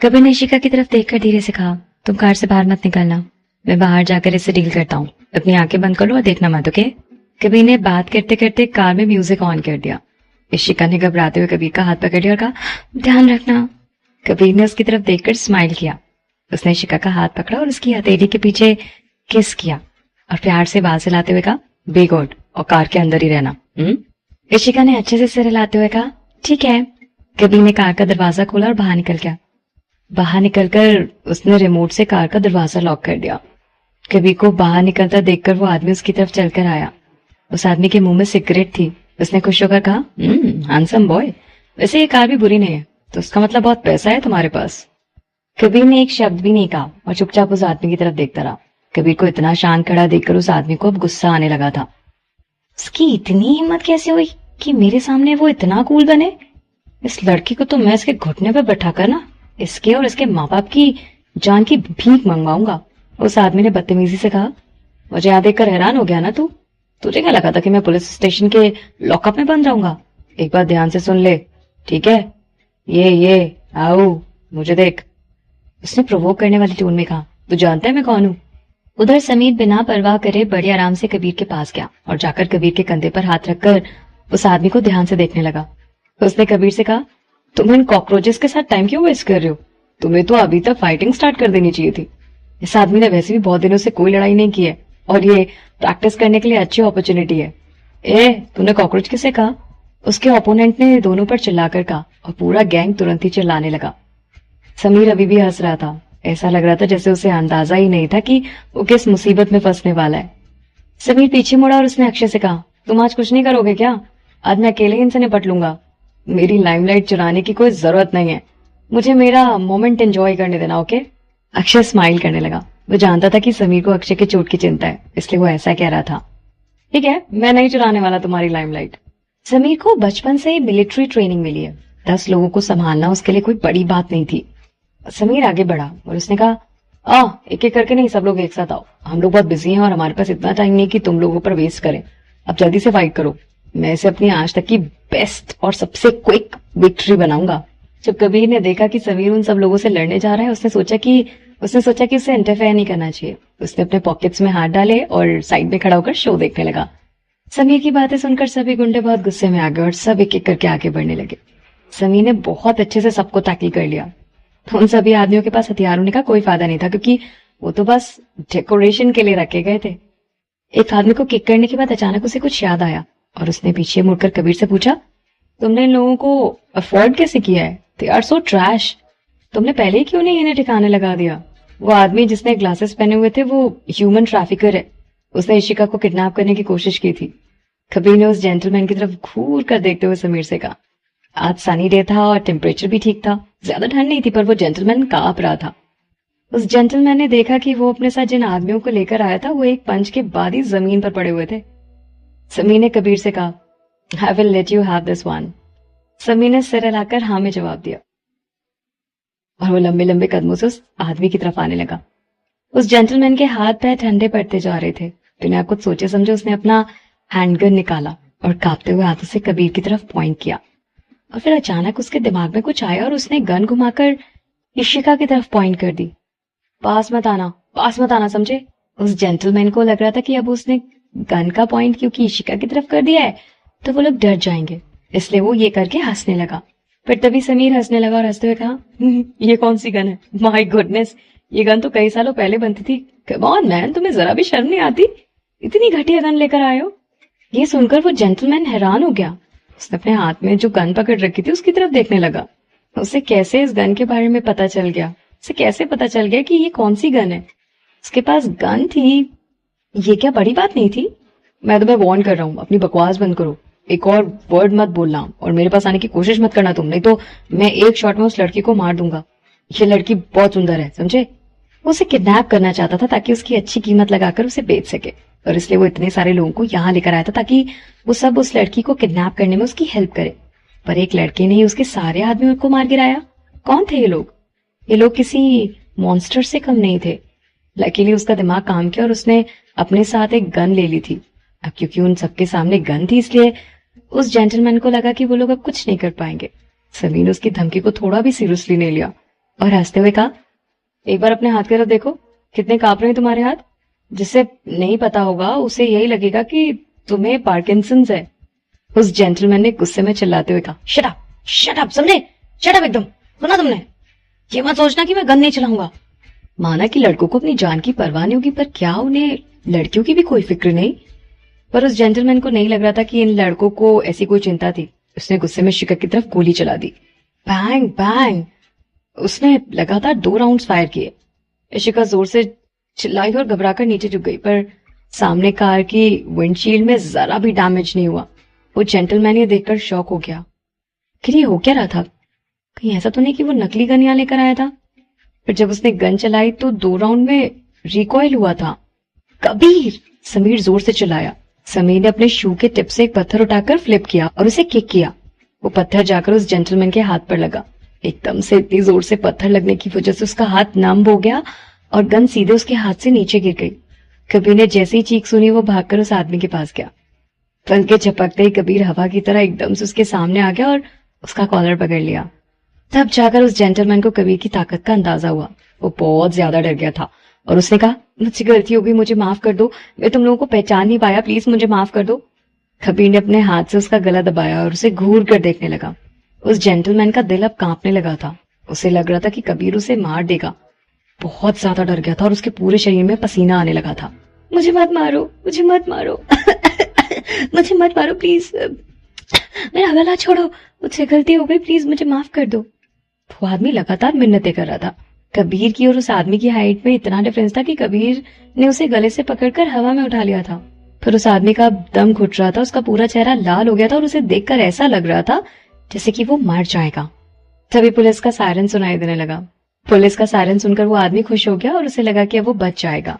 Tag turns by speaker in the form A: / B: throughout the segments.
A: कबीर ने इशिका की तरफ देखकर धीरे से कहा, तुम कार से बाहर मत निकलना, मैं बाहर जाकर इससे डील करता हूँ। अपनी आंखें बंद कर लो और देखना मत, ओके? कबीर ने बात करते करते कार में म्यूजिक ऑन कर दिया। इशिका ने घबराते हुए कबीर का हाथ पकड़ लिया और कहा, ध्यान रखना। कबीर ने उसकी तरफ देखकर स्माइल किया। उसने इशिका का हाथ पकड़ा और उसकी हथेली के पीछे किस किया और प्यार से बाल हिलाते हुए कहा, बी गुड और कार के अंदर ही रहना। इशिका ने अच्छे से सिर हिलाते हुए कहा, ठीक है। कबीर ने कार का दरवाजा खोला और बाहर निकल गया। बाहर निकलकर उसने रिमोट से कार का दरवाजा लॉक कर दिया। कबीर को बाहर निकलता देखकर वो आदमी उसकी तरफ चलकर आया। उस आदमी के मुंह में सिगरेट थी। उसने खुश होकर कहा, हैंडसम बॉय, वैसे ये कार भी बुरी नहीं है, तो उसका मतलब बहुत पैसा है तुम्हारे पास। कबीर ने एक शब्द भी नहीं कहा और चुपचाप उस आदमी की तरफ देखता रहा। कबीर को इतना शांत खड़ा देखकर उस आदमी को अब गुस्सा आने लगा था। उसकी इतनी हिम्मत कैसे हुई कि मेरे सामने वो इतना कूल बने? इस लड़की को तो मैं इसके घुटने पर बैठा कर ना इसके और इसके माँ बाप की जान की भीख मंगवाऊंगा। उस आदमी ने बदतमीजी से कहा, मुझे यहाँ देखकर हैरान हो गया ना तू? तुझे क्या लगा था कि मैं पुलिस स्टेशन के लॉकअप में बंद रहूंगा? एक बार ध्यान से सुन ले, ठीक है? ये आओ, मुझे देख। उसने प्रोवोक करने वाली टोन में कहा, तू जानता है मैं कौन हूँ? उधर समीर बिना परवाह करे बड़े आराम से कबीर के पास गया और जाकर कबीर के कंधे पर हाथ रखकर उस आदमी को ध्यान से देखने लगा। उसने कबीर से कहा, तुम इन कॉकरोचेस के साथ टाइम क्यों वेस्ट कर रहे हो? तुम्हें तो अभी तक फाइटिंग स्टार्ट कर देनी चाहिए थी। इस आदमी ने वैसे भी बहुत दिनों से कोई लड़ाई नहीं की है और ये प्रैक्टिस करने के लिए अच्छी अपॉर्चुनिटी है। तूने कॉकरोच किसे कहा? उसके ओपोनेंट ने दोनों पर चिल्लाकर कहा और पूरा गैंग तुरंत ही चिल्लाने लगा। समीर अभी भी हंस रहा था। ऐसा लग रहा था जैसे उसे अंदाजा ही नहीं था कि वो किस मुसीबत में फंसने वाला है। समीर पीछे मुड़ा और उसने अक्षय से कहा, तुम आज कुछ नहीं करोगे क्या? आज मैं अकेले ही इनसे निपट लूंगा। मेरी लाइमलाइट चुराने की कोई जरूरत नहीं है, मुझे मेरा मोमेंट एंजॉय करने देना, ओके? अक्षय स्माइल करने लगा। वो जानता था कि समीर को अक्षय की चोट की चिंता है, इसलिए वो ऐसा कह रहा था। ठीक है, मैं नहीं चुराने वाला तुम्हारी लाइमलाइट। समीर को बचपन से ही मिलिट्री ट्रेनिंग मिली है। 10 लोगों को संभालना उसके लिए कोई बड़ी बात नहीं थी। समीर आगे बढ़ा और उसने कहा, एक एक करके नहीं, सब लोग एक साथ आओ। हम लोग बहुत बिजी हैं और हमारे पास इतना टाइम नहीं कि तुम लोगों पर वेस्ट करें। अब जल्दी से फाइट करो, मैं इसे अपनी आज तक की बेस्ट और सबसे क्विक विक्ट्री बनाऊंगा। जब कबीर ने देखा कि समीर उन सब लोगों से लड़ने जा रहा है, उसने सोचा कि उसे इंटरफेयर नहीं करना चाहिए। उसने अपने पॉकेट्स में हाथ डाले और साइड में खड़ा होकर शो देखने लगा। समीर की बातें सुनकर सभी गुंडे बहुत गुस्से में आ गए और सब एक एक करके आगे बढ़ने लगे। समीर ने बहुत अच्छे से सबको टैकल कर लिया। तो उन सभी आदमियों के पास हथियार होने का कोई फायदा नहीं था, क्योंकि वो तो बस डेकोरेशन के लिए रखे गए थे। एक आदमी को किक करने के बाद अचानक उसे कुछ याद आया और उसने पीछे मुड़कर कबीर से पूछा, तुमने इन लोगों को अफोर्ड कैसे किया है? They are so trash. तुमने पहले ही क्यों नहीं इन्हें ठिकाने लगा दिया? वो आदमी जिसने ग्लासेस पहने हुए थे वो ह्यूमन ट्रैफिकर है। उसने इशिका को किडनैप करने की कोशिश की थी। कबीर ने उस जेंटलमैन की तरफ घूर कर देखते हुए समीर से कहा, आज सनी डे था और टेम्परेचर भी ठीक था, ज्यादा ठंड नहीं थी, पर वो जेंटलमैन कांप रहा था। उस जेंटलमैन ने देखा कि वो अपने साथ जिन आदमियों को लेकर आया था वो एक पंच के बाद ही जमीन पर पड़े हुए थे। समीर ने कबीर से कहा, I will let you have this one. Sameer ने सिर हिलाकर हाँ में जवाब दिया और वो लंबे लंबे कदमों से उस आदमी की तरफ आने लगा। उस जेंटलमैन के हाथ पैर ठंडे पड़ते जा रहे थे। बिना कुछ सोचे समझे उसने अपना हैंडगन निकाला और कांपते हुए हाथों से कबीर की तरफ पॉइंट किया। और फिर अचानक उसके दिमाग में कुछ आया और उसने गन घुमाकर इशिका की तरफ पॉइंट कर दी। पास मत आना, समझे? उस जेंटलमैन को लग रहा था कि अब उसने गन का पॉइंट क्योंकि इशिका की तरफ कर दिया है तो वो लोग डर जाएंगे, इसलिए वो ये करके हंसने लगा। फिर तभी समीर हंसने लगा और हंसते हुए कहा, ये कौन सी गन है? माय गुडनेस, ये गन तो कई सालों पहले बनती थी। कम ऑन मैन, तुम्हें जरा भी शर्म नहीं आती? इतनी घटिया गन लेकर आए हो? ये सुनकर वो जेंटलमैन हैरान हो गया। उसने अपने हाथ में जो गन पकड़ रखी थी उसकी तरफ देखने लगा। उसे कैसे इस गन के बारे में पता चल गया? उसे कैसे पता चल गया कि ये कौन सी गन है? उसके पास गन थी, ये क्या बड़ी बात नहीं थी? मैं तुम्हें वार्न कर रहा हूँ, अपनी बकवास बंद करो। एक और वर्ड मत बोलना और मेरे पास आने की कोशिश मत करना तुम, नहीं तो मैं एक शॉट में उस लड़की को मार दूंगा। ये लड़की बहुत सुंदर है, समझे? वो उसे किडनैप करना चाहता था ताकि उसकी अच्छी कीमत लगाकर उसे बेच सके, और इसलिए वो इतने सारे लोगों को यहाँ लेकर आया था ताकि वो सब उस लड़की को किडनैप करने में उसकी हेल्प करे। पर एक लड़के ने ही उसके सारे आदमियों को मार गिराया। कौन थे ये लोग? ये लोग किसी मॉन्स्टर से कम नहीं थे। लकीली उसका दिमाग काम किया और उसने अपने साथ एक गन ले ली थी। अब क्योंकि उन सबके सामने गन थी इसलिए उस जेंटलमैन को लगा कि वो लोग अब कुछ नहीं कर पाएंगे। समीर ने उसकी धमकी को थोड़ा भी सीरियसली नहीं लिया। और हंसते हुए कहा, एक बार अपने हाथ की तरफ देखो, कितने कांप रहे हैं तुम्हारे हाथ। जिसे नहीं पता होगा उसे यही लगेगा कि तुम्हें पार्किंसंस है। उस जेंटलमैन ने गुस्से में चिल्लाते हुए कहा, शट अप, शट अप, समझे, शट अप एकदम। सुना तुमने? ये मत सोचना कि मैं गन नहीं चलाऊंगा। माना कि लड़कों को अपनी जान की परवाह नहीं होगी, पर क्या उन्हें लड़कियों की भी कोई फिक्र नहीं? पर उस जेंटलमैन को नहीं लग रहा था कि इन लड़कों को ऐसी कोई चिंता थी। उसने गुस्से में शिखा की तरफ गोली चला दी। बैंग बैंग, उसने लगातार 2 राउंड्स फायर किए। इशिका जोर से चिल्लाई और घबराकर नीचे झुक गई, पर सामने कार की विंडशील्ड में जरा भी डैमेज नहीं हुआ। वो जेंटलमैन ये देखकर शॉक हो गया कि ये हो क्या रहा था। कहीं ऐसा तो नहीं कि वो नकली गन यहाँ लेकर आया था? फिर जब उसने गन चलाई तो 2 राउंड में रिकॉइल हुआ था। कबीर, समीर जोर से चिल्लाया। समीर ने अपने शू के टिप से एक पत्थर उठाकर फ्लिप किया और उसे किक किया। वो पत्थर जाकर उस जेंटलमैन के हाथ पर लगा। एकदम से इतनी जोर से पत्थर लगने की वजह से उसका हाथ नम हो गया और गन सीधे उसके हाथ से नीचे गिर गई। कबीर ने जैसे ही चीख सुनी वो भागकर उस आदमी के पास गया। पल के झपकते ही कबीर हवा की तरह एकदम से उसके सामने आ गया और उसका कॉलर पकड़ लिया। तब जाकर उस जेंटलमैन को कबीर की ताकत का अंदाजा हुआ। वो बहुत ज्यादा डर गया था और उसने कहा, मुझसे गलती हो गई, मुझे माफ कर दो, मैं तुम लोगों को पहचान नहीं पाया, प्लीज मुझे माफ कर दो। कबीर ने अपने हाथ से उसका गला दबाया और उसे घूर कर देखने लगा। उस जेंटलमैन का दिल अब कांपने लगा था। उसे लग रहा था कि कबीर उसे मार देगा। बहुत ज्यादा डर गया था और उसके पूरे शरीर में पसीना आने लगा था। मुझे मत मारो, मुझे मत मारो मुझे मत मारो प्लीज, मेरा गला छोड़ो, मुझसे गलती हो गई, प्लीज मुझे माफ कर दो। वो आदमी लगातार मिन्नतें कर रहा था। कबीर की और उस आदमी की हाइट में इतना डिफरेंस था कि कबीर ने उसे गले से पकड़कर हवा में उठा लिया था। फिर उस आदमी का दम घुट रहा था, उसका पूरा चेहरा लाल हो गया था और उसे देखकर ऐसा लग रहा था जैसे कि वो मर जाएगा। तभी पुलिस का सायरन सुनाई देने लगा। पुलिस का सायरन सुनकर वो आदमी खुश हो गया और उसे लगा कि अब वो बच जाएगा।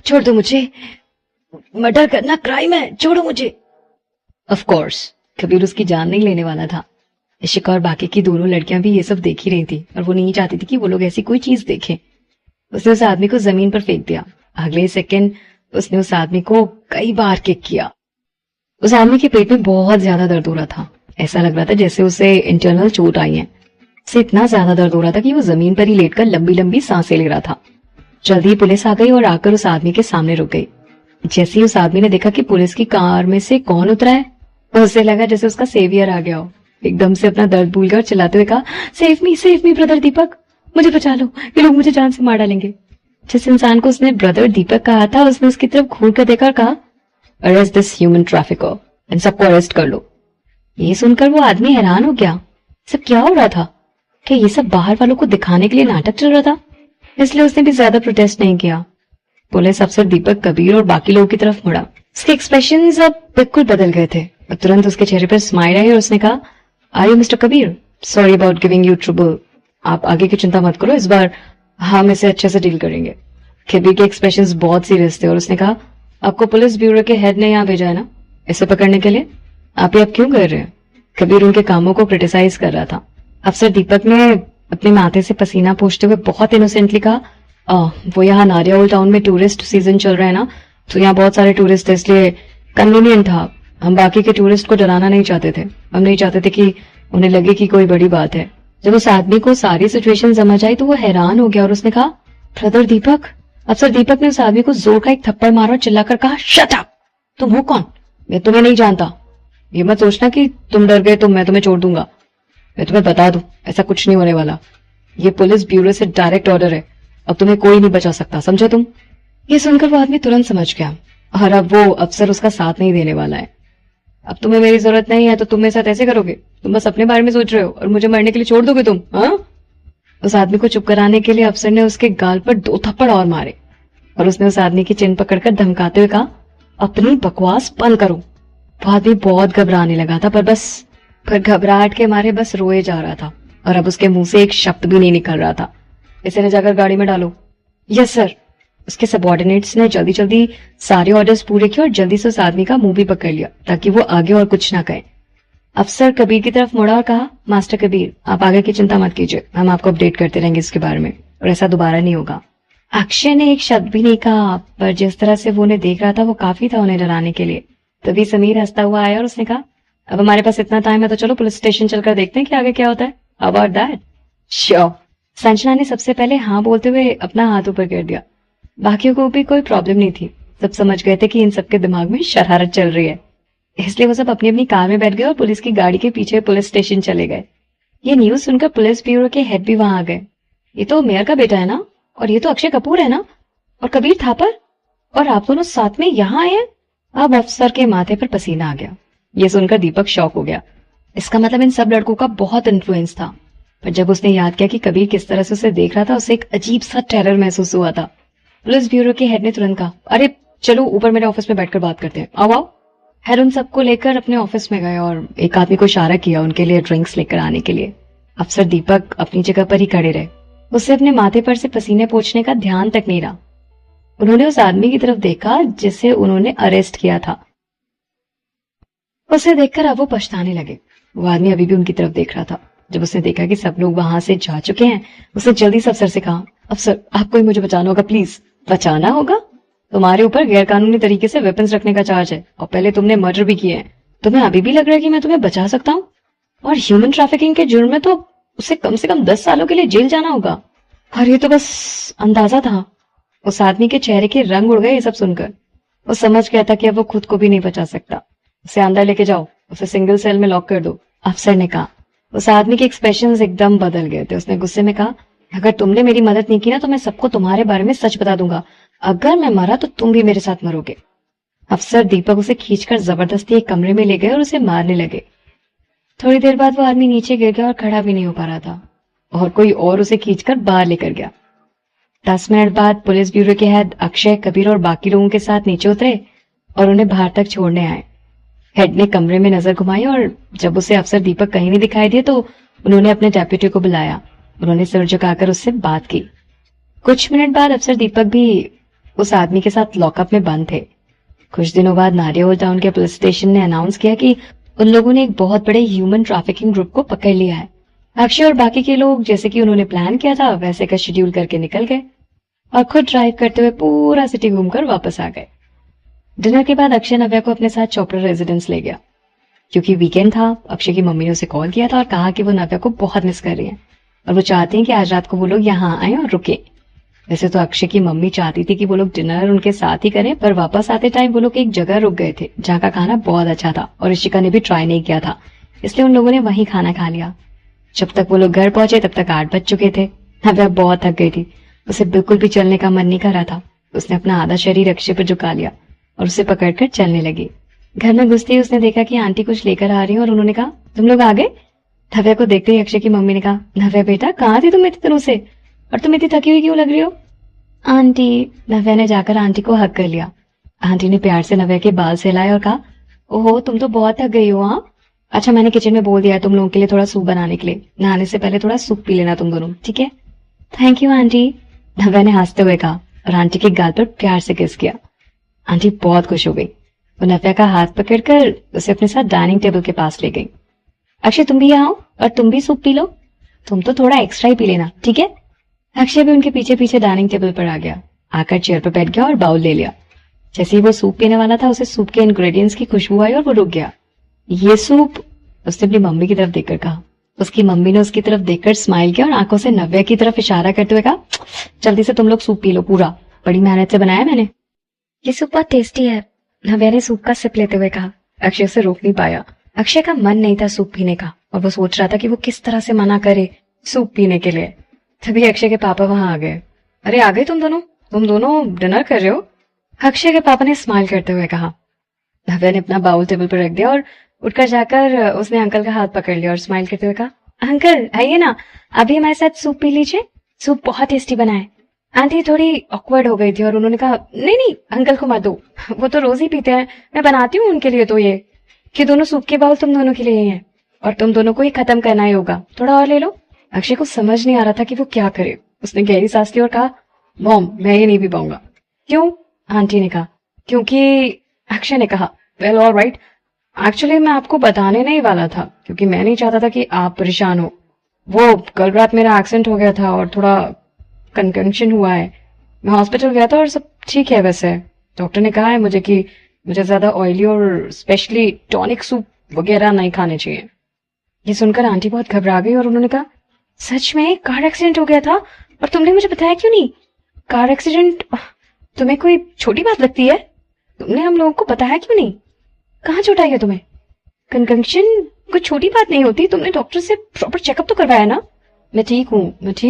A: छोड़ दो मुझे, मर्डर करना क्राइम है, छोड़ो मुझे। ऑफ कोर्स कबीर उसकी जान नहीं लेने वाला था। इशिका और बाकी की दोनों लड़कियां भी ये सब देख ही रही थी और वो नहीं चाहती थी कि वो लोग ऐसी कोई चीज देखें। उसने उस आदमी को जमीन पर फेंक दिया। अगले सेकंड उसने उस आदमी को कई बार किक किया। उस आदमी के पेट में बहुत ज्यादा दर्द हो रहा था। ऐसा लग रहा था जैसे उसे इंटरनल चोट आई है। उसे इतना ज्यादा दर्द हो रहा था कि वो जमीन पर ही लेटकर लंबी लंबी सांसें ले रहा था। जल्दी पुलिस आ गई और आकर उस आदमी के सामने रुक गई। जैसे ही उस आदमी ने देखा कि पुलिस की कार में से कौन उतरा है, उसे लगा जैसे उसका सेवियर आ गया हो। एकदम से अपना दर्द भूल गया और चिल्लाते हुए कहा, सेव मी ब्रदर दीपक, मुझे बचा लो, ये लोग मुझे जान से मार डालेंगे। जिस इंसान को उसने ब्रदर दीपक कहा था उसने उसकी तरफ घूर कर देखा और कहा, अरेस्ट दिस ह्यूमन ट्रैफिकर, इन सबको अरेस्ट कर लो। ये सुनकर वो आदमी हैरान हो गया। सब क्या हो रहा था? क्या ये सब बाहर वालों को दिखाने के लिए नाटक चल रहा था? इसलिए उसने भी ज्यादा प्रोटेस्ट नहीं किया। पुलिस अफसर दीपक कबीर और बाकी लोगों की तरफ मुड़ा। उसके एक्सप्रेशंस अब बिल्कुल बदल गए थे। तुरंत उसके चेहरे पर स्माइल आई और उसने कहा, are you mister Kabir? Sorry about giving you trouble. आप आगे की चिंता मत करो, इस बार हम इसे अच्छे से डील करेंगे। कबीर के एक्सप्रेशंस बहुत सीरियस थे और उसने कहा, आपको पुलिस ब्यूरो के हेड ने यहाँ भेजा है ना इसे पकड़ने के लिए? आप ये अब क्यों कर रहे हैं? कबीर उनके कामों को क्रिटिसाइज कर रहा था। अफसर दीपक ने अपने माथे से पसीना पोंछते हुए बहुत इनोसेंटली कहा, वो यहाँ नारियाउल टाउन में टूरिस्ट सीजन चल रहा है ना, तो यहाँ बहुत सारे टूरिस्ट है, इसलिए कन्वीनियंट था। हम बाकी के टूरिस्ट को डराना नहीं चाहते थे। हम नहीं चाहते थे कि उन्हें लगे कि कोई बड़ी बात है। जब उस आदमी को सारी सिचुएशन समझ आई तो वो हैरान हो गया और उसने कहा, ब्रदर दीपक। अफसर दीपक ने उस आदमी को जोर का एक थप्पड़ मारा और चिल्लाकर कहा, शट अप, तुम हो कौन? मैं तुम्हें नहीं जानता। ये मत सोचना कि तुम डर गए तो मैं तुम्हें छोड़ दूंगा। मैं तुम्हें बता दूं, ऐसा कुछ नहीं होने वाला। ये पुलिस ब्यूरो से डायरेक्ट ऑर्डर है। अब तुम्हें कोई नहीं बचा सकता, समझे तुम? ये सुनकर वो आदमी तुरंत समझ गया और अब वो अफसर उसका साथ नहीं देने वाला है। अब तुम्हें मेरी जरूरत नहीं है तो तुम मेरे साथ ऐसे करोगे? तुम बस अपने बारे में सोच रहे हो और मुझे मरने के लिए छोड़ दोगे तुम? हाँ? उस आदमी को चुप कराने के लिए अफसर ने उसके गाल पर 2 थप्पड़ और मारे और उसने उस आदमी की चिन पकड़कर धमकाते हुए कहा, अपनी बकवास बंद करो। वो आदमी बहुत घबराने लगा था पर घबराहट के मारे बस रोए जा रहा था और अब उसके मुंह से एक शब्द भी नहीं निकल रहा था। इसे ले जाकर गाड़ी में डालो। Yes sir. उसके सबऑर्डिनेट्स ने जल्दी जल्दी सारे ऑर्डर्स पूरे किए और जल्दी से उस आदमी का मुंह भी पकड़ लिया ताकि वो आगे और कुछ ना कहे। अफसर कबीर की तरफ मुड़ा और कहा, मास्टर कबीर, आप आगे की चिंता मत कीजिए, हम आपको अपडेट करते रहेंगे इसके बारे में और ऐसा दोबारा नहीं होगा। अक्षय ने एक शब्द भी नहीं कहा, पर जिस तरह से वो उन्हें देख रहा था वो काफी था उन्हें डराने के लिए। तभी समीर हंसता हुआ आया और उसने कहा, अब हमारे पास इतना टाइम है तो चलो पुलिस स्टेशन चलकर देखते हैं कि आगे क्या होता है। How about that? Sure. Sanjana ने सबसे पहले हाँ बोलते हुए अपना हाथ ऊपर कर दिया। बाकियों को भी कोई प्रॉब्लम नहीं थी, सब समझ गए थे कि इन सबके दिमाग में शरारत चल रही है, इसलिए वो सब अपनी अपनी कार में बैठ गए और पुलिस की गाड़ी के पीछे पुलिस स्टेशन चले गए। ये न्यूज सुनकर पुलिस ब्यूरो के हेड भी वहां आ गए। ये तो मेयर का बेटा है ना, और ये तो अक्षय कपूर है ना, और कबीर थापर, और आप दोनों साथ में यहाँ आए हैं। अब अफसर के माथे पर पसीना आ गया। ये सुनकर दीपक शॉक हो गया। इसका मतलब इन सब लड़कों का बहुत इन्फ्लुएंस था। पर जब उसने याद किया कि कबीर किस तरह से उसे देख रहा था, उसे एक अजीब सा टेरर महसूस हुआ था। पुलिस ब्यूरो के हेड ने तुरंत कहा, अरे चलो ऊपर मेरे ऑफिस में बैठकर बात करते हैं, आओ आओ। हेड उन सबको लेकर अपने ऑफिस में गए और एक आदमी को इशारा किया उनके लिए ड्रिंक्स लेकर आने के लिए। अफसर दीपक अपनी जगह पर ही खड़े रहे। उससे अपने माथे पर से पसीने पोंछने का ध्यान तक नहीं रहा। उन्होंने उस आदमी की तरफ देखा जिसे उन्होंने अरेस्ट किया था। उसे देखकर अब वो पछताने लगे। वो आदमी अभी भी उनकी तरफ देख रहा था। जब उसने देखा कि सब लोग वहां से जा चुके हैं, उसने जल्दी से अफसर से कहा, अफसर आपको ही मुझे बचाना होगा, प्लीज। बचाना होगा? तुम्हारे ऊपर गैरकानूनी तरीके से वेपन्स रखने का चार्ज है, और पहले तुमने मर्डर भी किए हैं। तुम्हें अभी भी लग रहा है कि मैं तुम्हें बचा सकता हूँ? और ह्यूमन ट्रैफिकिंग के जुर्म में तो उसे कम से कम 10 सालों के लिए जेल जाना होगा। और ये तो बस अंदाजा था। उस आदमी के चेहरे के रंग उड़ गए ये सब सुनकर। वो समझ गया था कि अब वो खुद को भी नहीं बचा सकता। उसे अंदर लेके जाओ, उसे सिंगल सेल में लॉक कर दो, अफसर ने कहा। उस आदमी के एक्सप्रेशंस एकदम बदल गए थे। उसने गुस्से में कहा, अगर तुमने मेरी मदद नहीं की ना तो मैं सबको तुम्हारे बारे में सच बता दूंगा। अगर मैं मरा तो तुम भी मेरे साथ मरोगे। अफसर दीपक उसे खींचकर जबरदस्ती एक कमरे में ले गए और उसे मारने लगे। थोड़ी देर बाद वो आदमी नीचे गिर गया और खड़ा भी नहीं हो पा रहा था, और कोई और उसे खींचकर बाहर लेकर गया। 10 मिनट बाद पुलिस ब्यूरो के हेड अक्षय, कबीर और बाकी लोगों के साथ नीचे उतरे और उन्हें बाहर तक छोड़ने आए। हेड ने कमरे में नजर घुमाई और जब उसे अफसर दीपक कहीं नहीं दिखाई दिए तो उन्होंने अपने डेप्यूटी को बुलाया। उन्होंने सिर झुकाकर उससे बात की। कुछ मिनट बाद अफसर दीपक भी उस आदमी के साथ लॉकअप में बंद थे। कुछ दिनों बाद नारियल टाउन के पुलिस स्टेशन ने अनाउंस किया कि उन लोगों ने एक बहुत बड़े ह्यूमन ट्रैफिकिंग ग्रुप को पकड़ लिया है। अक्षय और बाकी के लोग जैसे कि उन्होंने प्लान किया था वैसे का शेड्यूल करके निकल गए और खुद ड्राइव करते हुए पूरा सिटी घूमकर वापस आ गए। डिनर के बाद अक्षय नव्या को अपने साथ चोपड़ा रेजिडेंस ले गया। क्योंकि वीकेंड था, अक्षय की मम्मी ने उसे कॉल किया था और कहा कि वो नव्या को बहुत मिस कर रही हैं और वो चाहती हैं कि आज रात को वो लोग यहाँ आए और रुके। वैसे तो अक्षय की मम्मी चाहती थी कि वो लोग डिनर उनके साथ ही करें, पर वापस आते टाइम वो लोग एक जगह रुक गए थे जहाँ का खाना बहुत अच्छा था और ऋषिका ने भी ट्राई नहीं किया था, इसलिए उन लोगों ने वहीं खाना खा लिया। जब तक वो लोग घर पहुंचे तब तक 8 बज चुके थे। नव्या बहुत थक गई थी, उसे बिल्कुल भी चलने का मन नहीं कर रहा था। उसने अपना आधा शरीर अक्षय पर झुका लिया और उसे पकड़कर चलने लगी। घर में घुसते ही उसने देखा कि आंटी कुछ लेकर आ रही है और उन्होंने कहा, तुम लोग आ गए? नव्या को देखते ही अक्षय की मम्मी ने कहा, नव्या बेटा कहाँ थी तुम इतने दिनों से, और तुम इतनी थकी हुई क्यों लग रही हो? आंटी। नव्या ने जाकर आंटी को हक कर लिया। आंटी ने प्यार से नव्या के बाल सहलाए और कहा, ओहो तुम तो बहुत थक गई हो। हाँ अच्छा, मैंने किचन में बोल दिया है तुम लोगों के लिए थोड़ा सूप बनाने के लिए। नहाने से पहले थोड़ा सूप पी लेना तुम दोनों, ठीक है? थैंक यू आंटी, नव्या ने हंसते हुए कहा और आंटी के गाल पर प्यार से किस किया। आंटी बहुत खुश हो गई। वो नव्या का हाथ पकड़कर उसे अपने साथ डाइनिंग टेबल के पास ले गई। अक्षय तुम भी आओ और तुम भी सूप पी लो। तुम तो थोड़ा एक्स्ट्रा ही पी लेना, ठीक है? अक्षय भी उनके पीछे पीछे डाइनिंग टेबल पर आ गया, आकर चेयर पर बैठ गया और बाउल ले लिया। जैसे ही वो सूप पीने वाला था उसे सूप के इंग्रेडिएंट्स की खुशबू आई और वो रुक गया। ये सूप, उसने अपनी मम्मी की तरफ देखकर कहा। उसकी मम्मी ने उसकी तरफ देखकर स्माइल किया और आंखों से नव्या की तरफ इशारा करते हुए कहा, जल्दी से तुम लोग सूप पी लो पूरा, बड़ी मेहनत से बनाया मैंने। ये सूप बहुत टेस्टी है, नव्या ने सूप का सिप लेते हुए कहा। अक्षय उसे रोक नहीं पाया। अक्षय का मन नहीं था सूप पीने का और वो सोच रहा था कि वो किस तरह से मना करे सूप पीने के लिए। तभी अक्षय के पापा वहां आ गए। अरे आ गए तुम दोनों डिनर कर रहे हो? अक्षय के पापा ने स्माइल करते हुए कहा। नव्या ने अपना बाउल टेबल पर रख दिया और उठकर जाकर उसने अंकल का हाथ पकड़ लिया और स्माइल करते हुए कहा, अंकल आइए ना, अभी हमारे साथ सूप पी लीजिए, सूप बहुत टेस्टी बना है। आंटी थोड़ी ऑकवर्ड हो गई थी और उन्होंने कहा, नहीं नहीं अंकल को मत दो, वो तो रोज ही पीते हैं, मैं बनाती हूँ उनके लिए तो ये कि दोनों सूप के बाउल तुम दोनों के लिए ही है और तुम दोनों को ही खत्म करना ही होगा, थोड़ा और ले लो। अक्षय को समझ नहीं आ रहा था कि वो क्या करे। उसने गहरी सांस ली और कहा, मॉम मैं ये नहीं पी पाऊंगा। क्यों? आंटी ने कहा। क्योंकि अक्षय ने कहा, वेल ऑल राइट, एक्चुअली मैं आपको बताने नहीं वाला था क्योंकि मैं नहीं चाहता था कि आप परेशान हो। वो कल रात मेरा एक्सीडेंट हो गया था और थोड़ा कंकंशन हुआ है, मैं हॉस्पिटल गया था और सब ठीक है। वैसे डॉक्टर ने कहा है मुझे कि मुझे ज्यादा ऑयली और स्पेशली टॉनिक सूप वगैरह नहीं खाने चाहिए। ये सुनकर आंटी बहुत घबरा गई और उन्होंने कहा, सच में कार एक्सीडेंट हो गया था और तुमने मुझे बताया क्यों नहीं? कार एक्सीडेंट तुम्हें कोई छोटी बात लगती है? तुमने हम लोगों को बताया क्यों नहीं? कहाँ चोट आई है तुम्हें? कंकंशन कोई छोटी बात नहीं होती। तुमने डॉक्टर से प्रॉपर चेकअप तो करवाया ना? मैं ठीक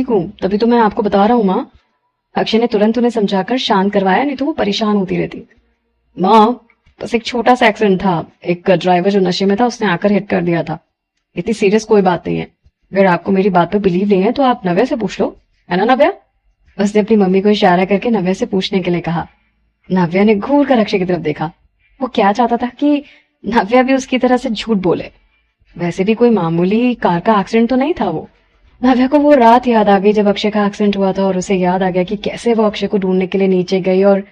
A: हूँ, तभी तो मैं आपको बता रहा हूँ माँ। अक्षय ने तुरंत उन्हें समझाकर शांत करवाया, नहीं तो वो परेशान होती रहती। माँ, बस एक छोटा सा एक्सीडेंट था। एक ड्राइवर जो नशे में था उसने आकर हिट कर दिया था। इतनी सीरियस कोई बात नहीं है। अगर आपको मेरी बात पे बिलीव नहीं है तो आप नव्या से पूछ लो, है ना नव्या? उसने अपनी मम्मी को इशारा करके नव्या से पूछने के लिए कहा। नव्या ने घूर कर अक्षय की तरफ देखा। वो क्या चाहता था कि नव्या भी उसकी तरह से झूठ बोले। वैसे भी कोई मामूली कार का एक्सीडेंट तो नहीं था वो। नव्या को वो रात याद आ गई जब अक्षय का एक्सीडेंट हुआ था, और उसे याद आ गया कि कैसे वो अक्षय को ढूंढने के लिए नीचे गई और